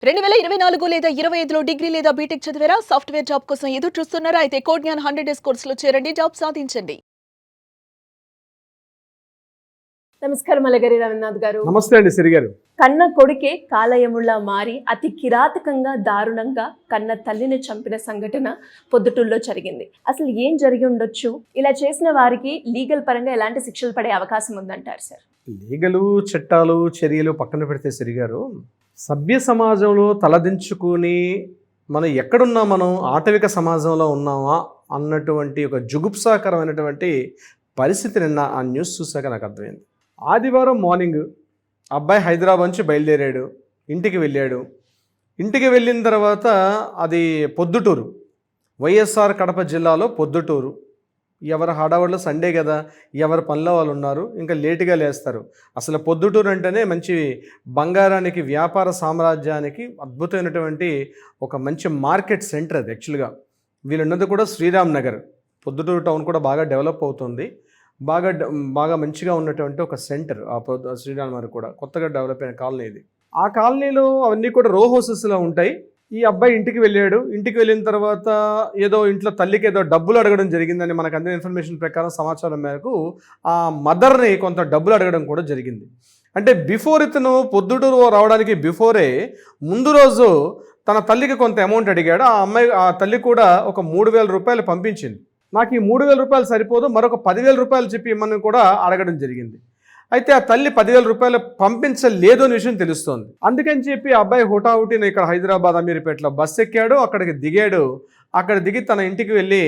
2024 లేదా 25లో డిగ్రీ లేదా బీటెక్ చదివారా? సాఫ్ట్‌వేర్ జాబ్ కోసం ఎదురు చూస్తున్నారా? అయితే కోడ్ జ్ఞాన్ 100 డేస్ కోర్సులో చేరండి. జాబ్ సాధించండి. నమస్కారం అలగరి రవినాథ్ గారు. నమస్తే అండి సిరి గారు. కన్న కొడుకే కాలయములా మారి అతి కిరాతకంగా దారుణంగా కన్న తల్లిని చంపిన సంఘటన పొద్దుటూరులో జరిగింది. అసలు ఏం జరిగి ఉండొచ్చు? ఇలా చేసిన వారికి లీగల్ పరంగా ఎలాంటి శిక్షలు పడే అవకాశం ఉందంటారు సార్? లీగలు, చట్టాలు, చర్యలు పక్కన పెడితే సిరి గారు, సభ్య సమాజంలో తలదించుకుని మనం ఎక్కడున్నా, మనం ఆటవిక సమాజంలో ఉన్నామా అన్నటువంటి ఒక జుగుప్సాకరమైనటువంటి పరిస్థితి నిన్న ఆ న్యూస్ చూశాక నాకు అర్థమైంది. ఆదివారం మార్నింగ్ అబ్బాయి హైదరాబాద్ నుంచి బయలుదేరాడు, ఇంటికి వెళ్ళాడు. ఇంటికి వెళ్ళిన తర్వాత అది పొద్దుటూరు, వైఎస్ఆర్ కడప జిల్లాలో పొద్దుటూరు. ఎవరు హడావుడిలో సండే కదా, ఎవరి పనిలో వాళ్ళు ఉన్నారు, ఇంకా లేటుగా లేస్తారు. అసలు పొద్దుటూరు అంటేనే మంచి బంగారానికి, వ్యాపార సామ్రాజ్యానికి అద్భుతమైనటువంటి ఒక మంచి మార్కెట్ సెంటర్ అది. యాక్చువల్గా వీళ్ళున్నది కూడా శ్రీరామ్ నగర్. పొద్దుటూరు టౌన్ కూడా బాగా డెవలప్ అవుతుంది, బాగా మంచిగా ఉన్నటువంటి ఒక సెంటర్. ఆ శ్రీరామ్ నగర్ కూడా కొత్తగా డెవలప్ అయిన కాలనీ ఇది. ఆ కాలనీలో అవన్నీ కూడా రో హౌసెస్లో ఉంటాయి. ఈ అబ్బాయి ఇంటికి వెళ్ళాడు. ఇంటికి వెళ్ళిన తర్వాత ఏదో ఇంట్లో తల్లికి ఏదో డబ్బులు అడగడం జరిగిందని మనకు అందిన ఇన్ఫర్మేషన్ ప్రకారం, సమాచారం మేరకు ఆ మదర్ని కొంత డబ్బులు అడగడం కూడా జరిగింది. అంటే బిఫోర్ ఇతను పొద్దుటూరు రావడానికి బిఫోరే ముందు రోజు తన తల్లికి కొంత అమౌంట్ అడిగాడు. ఆ తల్లి కూడా ఒక 3,000 రూపాయలు పంపించింది. నాకు ఈ 3,000 రూపాయలు సరిపోదు, మరొక 10,000 రూపాయలు చెప్పి ఇమ్మని కూడా అడగడం జరిగింది. అయితే ఆ తల్లి 10,000 రూపాయలు పంపించలేదు అనే విషయం తెలుస్తోంది. అందుకని చెప్పి అబ్బాయి హుటాహుటిన ఇక్కడ హైదరాబాద్ అమీర్పేటలో బస్సు ఎక్కాడు, అక్కడికి దిగాడు. అక్కడ దిగి తన ఇంటికి వెళ్ళి,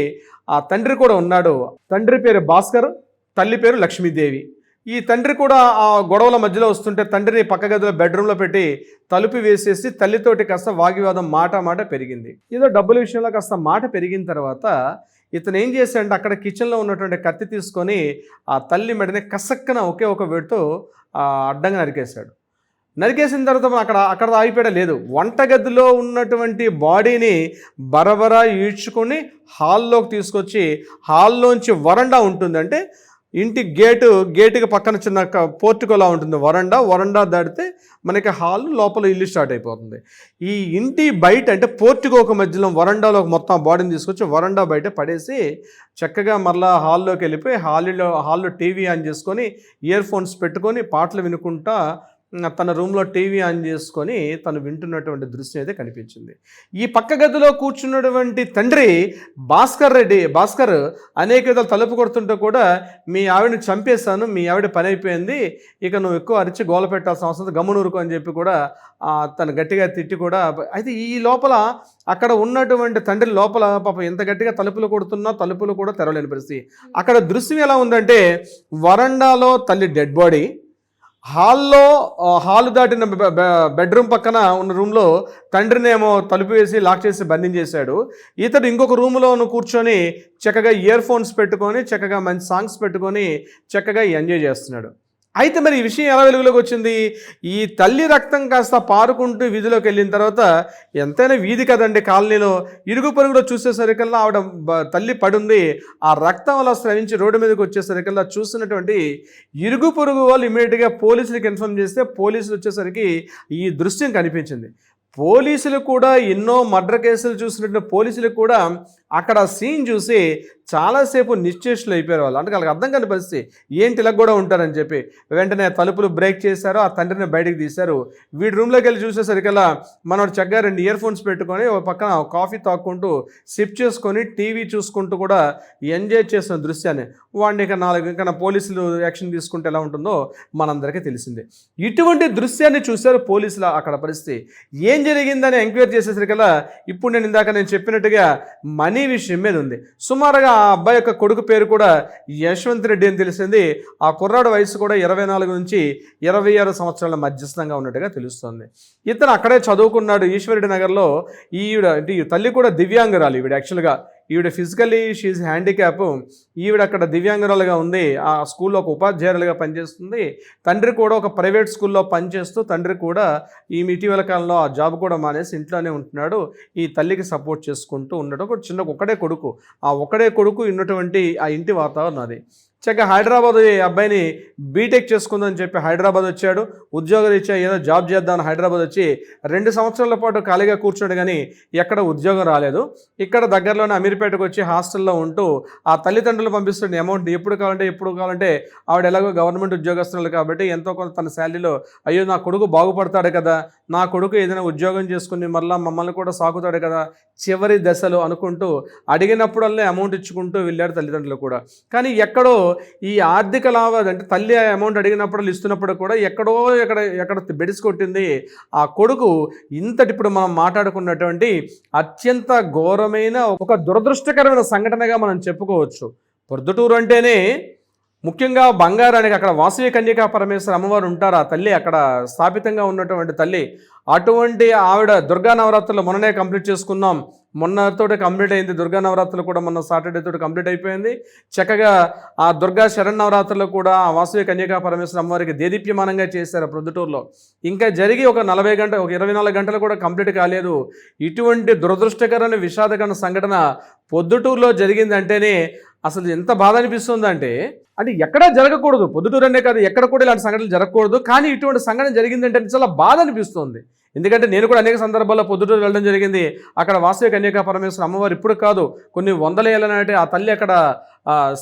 ఆ తండ్రి కూడా ఉన్నాడు. తండ్రి పేరు భాస్కర్, తల్లి పేరు లక్ష్మీదేవి. ఈ తండ్రి కూడా ఆ గొడవల మధ్యలో వస్తుంటే తండ్రిని పక్క గదిలో బెడ్రూమ్లో పెట్టి తలుపు వేసేసి తల్లితోటి కాస్త వాగ్వివాదం మాట పెరిగింది. ఏదో డబ్బుల విషయంలో కాస్త మాట పెరిగిన తర్వాత ఇతను ఏం చేశాడంటే అక్కడ కిచెన్లో ఉన్నటువంటి కత్తి తీసుకొని ఆ తల్లి మెడని కసక్కన ఒకే ఒక వేటుతో అడ్డంగా నరికేశాడు. నరికేసిన తర్వాత అక్కడ ఆగిపోయడం లేదు. వంటగదిలో ఉన్నటువంటి బాడీని బరబరా ఈడ్చుకొని హాల్లోకి తీసుకొచ్చి, హాల్లోంచి వరండా ఉంటుంది, అంటే ఇంటి గేటుకి పక్కన చిన్న పోర్టికోలా ఉంటుంది, వరండా దాటితే మనకి హాల్, లోపల ఇల్లు స్టార్ట్ అయిపోతుంది. ఈ ఇంటి బయట అంటే పోర్టికోక మధ్యలో వరండాలో మొత్తం బాడీని తీసుకొచ్చి వరండా బయట పడేసి చక్కగా మరలా హాల్లోకి వెళ్ళిపోయి హాల్లో టీవీ ఆన్ చేసుకొని, ఇయర్ ఫోన్స్ పెట్టుకొని పాటలు వినుకుంటా తన రూమ్లో టీవీ ఆన్ చేసుకొని తను వింటున్నటువంటి దృశ్యం అయితే కనిపించింది. ఈ పక్క గదిలో కూర్చున్నటువంటి తండ్రి భాస్కర్ అనేక విధాలు తలుపు కొడుతుంటే కూడా, మీ ఆవిడని చంపేశాను, మీ ఆవిడ పని అయిపోయింది, ఇక నువ్వు ఎక్కువ అరిచి గోల పెట్టాల్సిన అవసరం, గమ్మునూరుకు అని చెప్పి కూడా తను గట్టిగా తిట్టి కూడా. అయితే ఈ లోపల అక్కడ ఉన్నటువంటి తండ్రి లోపల పాపం ఎంత గట్టిగా తలుపులు కొడుతున్నా తలుపులు కూడా తెరవలేని పరిస్థితి. అక్కడ దృశ్యం ఎలా ఉందంటే, వరండాలో తల్లి డెడ్ బాడీ, హాలు దాటిన బెడ్రూమ్ పక్కన ఉన్న రూమ్లో తండ్రినేమో తలుపు వేసి లాక్ చేసి బంధించేశాడు. ఇతడు ఇంకొక రూమ్లో కూర్చొని చక్కగా ఇయర్ ఫోన్స్ పెట్టుకొని, చక్కగా మంచి సాంగ్స్ పెట్టుకొని చక్కగా ఎంజాయ్ చేస్తున్నాడు. అయితే మరి ఈ విషయం ఎలా వెలుగులోకి వచ్చింది? ఈ తల్లి రక్తం కాస్త పారుకుంటూ వీధిలోకి వెళ్ళిన తర్వాత, ఎంతైనా వీధి కదండి కాలనీలో, ఇరుగు పొరుగులో చూసేసరికల్లా ఆవిడ తల్లి పడుంది. ఆ రక్తం అలా స్రవించి రోడ్డు మీదకి వచ్చేసరికల్లా చూసినటువంటి ఇరుగు పొరుగు వాళ్ళు ఇమీడియట్గా పోలీసులకు ఇన్ఫార్మ్ చేస్తే, పోలీసులు వచ్చేసరికి ఈ దృశ్యం కనిపించింది. పోలీసులు కూడా ఎన్నో మర్డర్ కేసులు చూసినటువంటి పోలీసులకు కూడా అక్కడ సీన్ చూసి చాలాసేపు నిశ్చేష్లు అయిపోయారు వాళ్ళు. అంటే వాళ్ళకి అర్థం కాని పరిస్థితి, ఏంటి ఇలా కూడా ఉంటారని చెప్పి వెంటనే తలుపులు బ్రేక్ చేశారు, ఆ తండ్రిని బయటకు తీశారు. వీడి రూమ్లోకి వెళ్ళి చూసేసరికల్లా మనోడు చక్కగా 2 ఇయర్ ఫోన్స్ పెట్టుకొని ఒక పక్కన కాఫీ తాక్కుంటూ సిప్ చేసుకొని టీవీ చూసుకుంటూ కూడా ఎంజాయ్ చేసిన దృశ్యాన్ని వాడిని ఇంకా పోలీసులు యాక్షన్ తీసుకుంటే ఎలా ఉంటుందో మనందరికీ తెలిసిందే. ఇటువంటి దృశ్యాన్ని చూశారు పోలీసులు. అక్కడ పరిస్థితి ఏం జరిగిందని ఎంక్వైరీ చేసేసరికల్లా ఇప్పుడు నేను చెప్పినట్టుగా మనీ విషయం మీద ఉంది. సుమారుగా ఆ అబ్బాయి యొక్క కొడుకు పేరు కూడా యశ్వంత్ రెడ్డి అని తెలిసింది. ఆ కుర్రాడు వయసు కూడా 24 నుంచి 26 సంవత్సరాల మధ్యస్థంగా ఉన్నట్టుగా తెలుస్తుంది. ఇతను అక్కడే చదువుకున్నాడు, ఈశ్వరెడ్డి నగర్లో. ఈ తల్లి కూడా దివ్యాంగురాలు. యాక్చువల్గా ఈవిడ ఫిజికల్లీ షీఈ్ హ్యాండిక్యాప్. ఈవిడ అక్కడ దివ్యాంగురాలుగా ఉంది. ఆ స్కూల్లో ఒక ఉపాధ్యాయులుగా పనిచేస్తుంది. తండ్రి కూడా ఒక ప్రైవేట్ స్కూల్లో పనిచేస్తూ, తండ్రి కూడా ఈ ఇటీవల కాలంలో ఆ జాబ్ కూడా మానేసి ఇంట్లోనే ఉంటున్నాడు. ఈ తల్లికి సపోర్ట్ చేసుకుంటూ ఉండడం. ఒకడే కొడుకు. ఆ ఒకడే కొడుకు ఉన్నటువంటి ఆ ఇంటి వాతావరణం అది. చక్కగా హైదరాబాద్ ఈ అబ్బాయిని బీటెక్ చేసుకుందని చెప్పి హైదరాబాద్ వచ్చాడు. ఉద్యోగరీత్యా ఏదో జాబ్ చేద్దామని హైదరాబాద్ వచ్చి 2 సంవత్సరాల పాటు ఖాళీగా కూర్చున్నాడు, కానీ ఎక్కడ ఉద్యోగం రాలేదు. ఇక్కడ దగ్గరలోనే అమీర్పేటకు వచ్చి హాస్టల్లో ఉంటూ ఆ తల్లిదండ్రులు పంపిస్తున్న అమౌంట్ ఎప్పుడు కావాలంటే ఆవిడ ఎలాగో గవర్నమెంట్ ఉద్యోగస్తులు కాబట్టి ఎంతో కొంత తన శాలరీలో, అయ్యో నా కొడుకు బాగుపడతాడు కదా, నా కొడుకు ఏదైనా ఉద్యోగం చేసుకుని మళ్ళీ మమ్మల్ని కూడా సాకుతాడు కదా, చివరి దశలో అనుకుంటూ అడిగినప్పుడల్లా అమౌంట్ ఇచ్చుకుంటూ వెళ్ళారు తల్లిదండ్రులు కూడా. కానీ ఎక్కడో ఈ ఆర్థిక లాభాలు అంటే తల్లి అమౌంట్ అడిగినప్పుడు ఇస్తున్నప్పుడు కూడా ఎక్కడ బెడిసి కొట్టింది ఆ కొడుకు. ఇంతటి ఇప్పుడు మనం మాట్లాడుకున్నటువంటి అత్యంత ఘోరమైన ఒక దురదృష్టకరమైన సంఘటనగా మనం చెప్పుకోవచ్చు. పొద్దుటూరు అంటేనే ముఖ్యంగా బంగారానికి అక్కడ వాసవి కన్యకా పరమేశ్వర అమ్మవారు ఉంటారు. ఆ తల్లి అక్కడ స్థాపితంగా ఉన్నటువంటి తల్లి. అటువంటి ఆవిడ దుర్గా నవరాత్రులు మొన్ననే కంప్లీట్ చేసుకున్నాం. మొన్నతోటి కంప్లీట్ అయింది. దుర్గా నవరాత్రులు కూడా మొన్న సాటర్డే తోటి కంప్లీట్ అయిపోయింది. చక్కగా ఆ దుర్గా శరన్నవరాత్రులు కూడా ఆ వాసవి కన్యకా పరమేశ్వర అమ్మవారికి దేదీప్యమానంగా చేశారు ప్రొద్దుటూరులో. ఇంకా జరిగి ఒక 24 గంటలు కూడా కంప్లీట్ కాలేదు. ఇటువంటి దురదృష్టకరమైన విషాదకరమైన సంఘటన పొద్దుటూరులో జరిగిందంటేనే అసలు ఎంత బాధ అనిపిస్తుందంటే, అంటే ఎక్కడా జరగకూడదు, పొద్దుటూరు అనే కాదు ఎక్కడ కూడా ఇలాంటి సంఘటనలు జరగకూడదు, కానీ ఇటువంటి సంఘటన జరిగిందంటే చాలా బాధ అనిపిస్తుంది. ఎందుకంటే నేను కూడా అనేక సందర్భాల్లో పొద్దుటూరు వెళ్ళడం జరిగింది. అక్కడ వాసవి కన్యకా పరమేశ్వర అమ్మవారు ఇప్పుడు కాదు కొన్ని వందల ఏళ్ళ నాటి ఆ తల్లి అక్కడ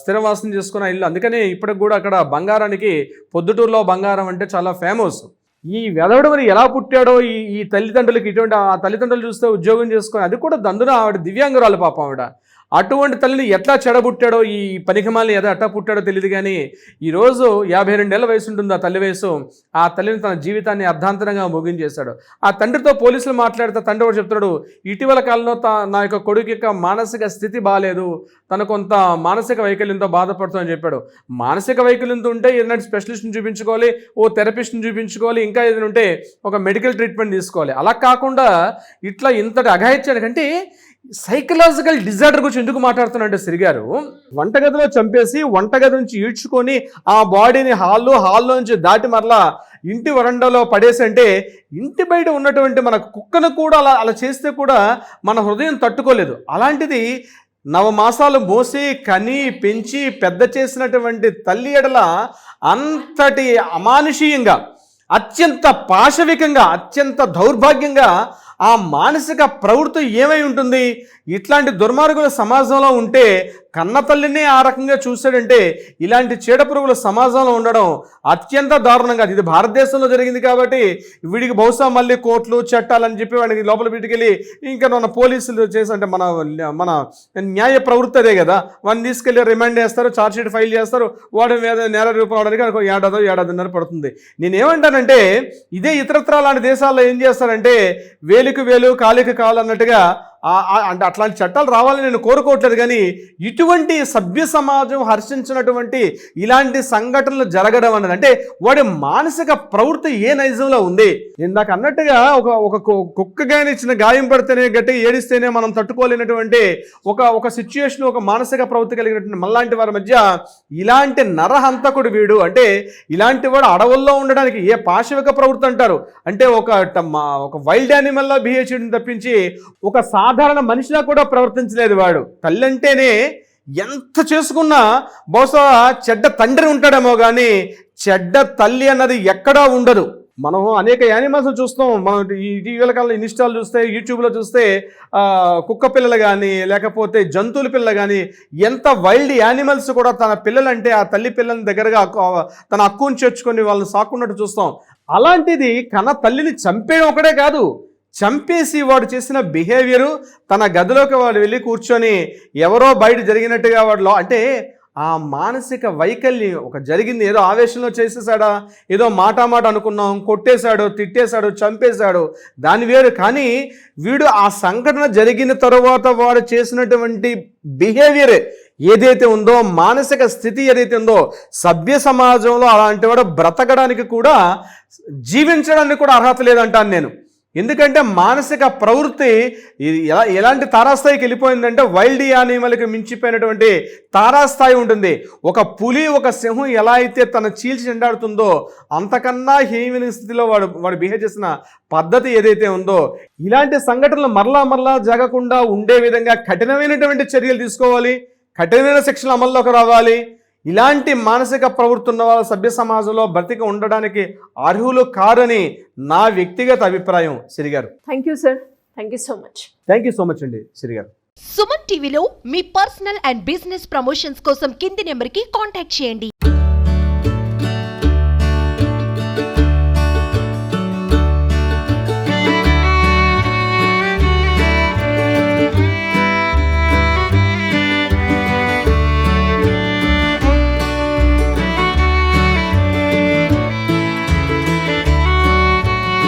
స్థిరవాసం చేసుకున్న ఇల్లు. అందుకనే ఇప్పటికి కూడా అక్కడ బంగారానికి పొద్దుటూరులో బంగారం అంటే చాలా ఫేమస్. ఈ వెదవుడు మరి ఎలా పుట్టాడో ఈ తల్లిదండ్రులకి, ఇటువంటి ఆ తల్లిదండ్రులు చూస్తే ఉద్యోగం చేసుకొని, అది కూడా దందున ఆవిడ దివ్యాంగురాలు పాపం ఆవిడ. అటువంటి తల్లిని ఎట్లా చెడబుట్టాడో, ఈ పనికిమాలని ఎట్లా పుట్టాడో తెలియదు. కానీ ఈరోజు 52 ఏళ్ళ వయసు ఉంటుంది ఆ తల్లి వయసు. ఆ తల్లిని తన జీవితాన్ని అర్ధాంతరంగా ముగించేశాడు. ఆ తండ్రితో పోలీసులు మాట్లాడితే తండ్రి కూడా చెప్తున్నాడు, ఇటీవల కాలంలో నా యొక్క కొడుకు యొక్క మానసిక స్థితి బాగాలేదు, తను కొంత మానసిక వైకల్యంతో బాధపడుతుందని చెప్పాడు. మానసిక వైకల్యంతో ఉంటే ఏదైనా స్పెషలిస్ట్ని చూపించుకోవాలి, ఓ థెరపిస్ట్ని చూపించుకోవాలి, ఇంకా ఏదైనా ఉంటే ఒక మెడికల్ ట్రీట్మెంట్ తీసుకోవాలి. అలా కాకుండా ఇట్లా ఇంతటి అఘాయిత్యానికంటే సైకలాజికల్ డిజార్డర్ గురించి ఎందుకు మాట్లాడుతున్నాడంటే సిరిగారు, వంటగదిలో చంపేసి వంటగది నుంచి ఈడ్చుకొని ఆ బాడీని హాల్లో నుంచి దాటి మరలా ఇంటి వరండాలో పడేసి, అంటే ఇంటి బయట ఉన్నటువంటి మన కుక్కను కూడా అలా చేస్తే కూడా మన హృదయం తట్టుకోలేదు. అలాంటిది 9 మాసాలు మోసి కని పెంచి పెద్ద చేసినటువంటి తల్లి ఎడల అంతటి అమానుషీయంగా, అత్యంత పాశవికంగా, అత్యంత దౌర్భాగ్యంగా ఆ మానసిక ప్రవృత్తి ఏమై ఉంటుంది? ఇట్లాంటి దుర్మార్గుల సమాజంలో ఉంటే, కన్న తల్లిని ఆ రకంగా చూశాడంటే, ఇలాంటి చీడపురుగుల సమాజంలో ఉండడం అత్యంత దారుణంగా. ఇది భారతదేశంలో జరిగింది కాబట్టి వీడికి బహుశా మళ్ళీ కోర్టులు చట్టాలని చెప్పి వాడికి లోపల వీటికెళ్ళి ఇంకా మన పోలీసులు చేసి, అంటే మన న్యాయ ప్రవృత్తి అదే కదా, వాడిని తీసుకెళ్ళి రిమాండ్ చేస్తారు, ఛార్జ్షీట్ ఫైల్ చేస్తారు, వాడి మీద నేర రూపం అవడానికి ఏడాదిన్నర పడుతుంది. నేనేమంటానంటే, ఇదే ఇతరత్ర లాంటి దేశాల్లో ఏం చేస్తారంటే వేలుకు వేలు కాలికి కాలు అన్నట్టుగా, అంటే అట్లాంటి చట్టాలు రావాలని నేను కోరుకోవట్లేదు. కానీ ఇటువంటి సభ్య సమాజం హర్షించినటువంటి ఇలాంటి సంఘటనలు జరగడం అన్నది, అంటే వాడి మానసిక ప్రవృత్తి ఏ నైజంలో ఉంది? ఇందాక అన్నట్టుగా ఒక కుక్క గాని ఇచ్చిన గాయం పడితేనే గట్టి ఏడిస్తేనే మనం తట్టుకోలేనటువంటి ఒక సిచ్యుయేషన్, ఒక మానసిక ప్రవృత్తి కలిగినటువంటి మనలాంటి వారి మధ్య ఇలాంటి నరహంతకుడు వీడు. అంటే ఇలాంటి వాడు అడవుల్లో ఉండడానికి ఏ పాశవిక ప్రవృత్తి అంటారు, అంటే ఒక వైల్డ్ యానిమల్లా బిహేవ్ చేయడం తప్పించి ఒక సాధారణ మనిషిలా కూడా ప్రవర్తించలేదు వాడు. తల్లి అంటేనే ఎంత చేసుకున్నా బహుశా చెడ్డ తండ్రి ఉంటాడేమో కానీ చెడ్డ తల్లి అన్నది ఎక్కడా ఉండదు. మనం అనేక యానిమల్స్ చూస్తాం. మనం ఇటీవల కాలంలో ఇన్స్టాల్ చూస్తే, యూట్యూబ్లో చూస్తే కుక్క పిల్లలు కానీ లేకపోతే జంతువుల పిల్లలు కానీ, ఎంత వైల్డ్ యానిమల్స్ కూడా తన పిల్లలంటే ఆ తల్లి పిల్లల దగ్గరగా తన హక్కును చేర్చుకొని వాళ్ళని సాకున్నట్టు చూస్తాం. అలాంటిది కన్న తల్లిని చంపేయడం ఒకటే కాదు, చంపేసి వాడు చేసిన బిహేవియరు, తన గదిలోకి వాడు వెళ్ళి కూర్చొని ఎవరో బయట జరిగినట్టుగా వాడిలో, అంటే ఆ మానసిక వైకల్యం ఒక జరిగింది, ఏదో ఆవేశంలో చేసేసాడా, ఏదో మాట అనుకున్నాం, కొట్టేశాడు, తిట్టేశాడు, చంపేశాడు, దాని వేరు. కానీ వీడు ఆ సంఘటన జరిగిన తరువాత వాడు చేసినటువంటి బిహేవియర్ ఏదైతే ఉందో, మానసిక స్థితి ఏదైతే ఉందో, సభ్య సమాజంలో అలాంటి వాడు బ్రతకడానికి కూడా, జీవించడానికి కూడా అర్హత లేదంటాను నేను. ఎందుకంటే మానసిక ప్రవృత్తి ఎలాంటి తారాస్థాయికి వెళ్ళిపోయిందంటే, వైల్డ్ యానిమల్కి మించిపోయినటువంటి తారాస్థాయి ఉంటుంది. ఒక పులి, ఒక సింహం ఎలా అయితే తన చీల్చి చెండాడుతుందో అంతకన్నా హీనమైన స్థితిలో వాడు బిహేవ్ చేసిన పద్ధతి ఏదైతే ఉందో, ఇలాంటి సంఘటనలు మరలా జరగకుండా ఉండే విధంగా కఠినమైనటువంటి చర్యలు తీసుకోవాలి, కఠినమైన శిక్షలు అమల్లోకి రావాలి. ఇలాంటి మానసిక ప్రవృత్తి ఉన్న వాళ్ళ సభ్య సమాజంలో బ్రతికి ఉండడానికి అర్హులు కారని నా వ్యక్తిగత అభిప్రాయం సిరి గారు. Thank you sir, thank you so much. Thank you so much అండి సిరి గారు. సుమన్ టీవీలో మీ పర్సనల్ అండ్ బిజినెస్ ప్రమోషన్స్ కోసం కింది నెంబర్కి కాంటాక్ట్ చేయండి.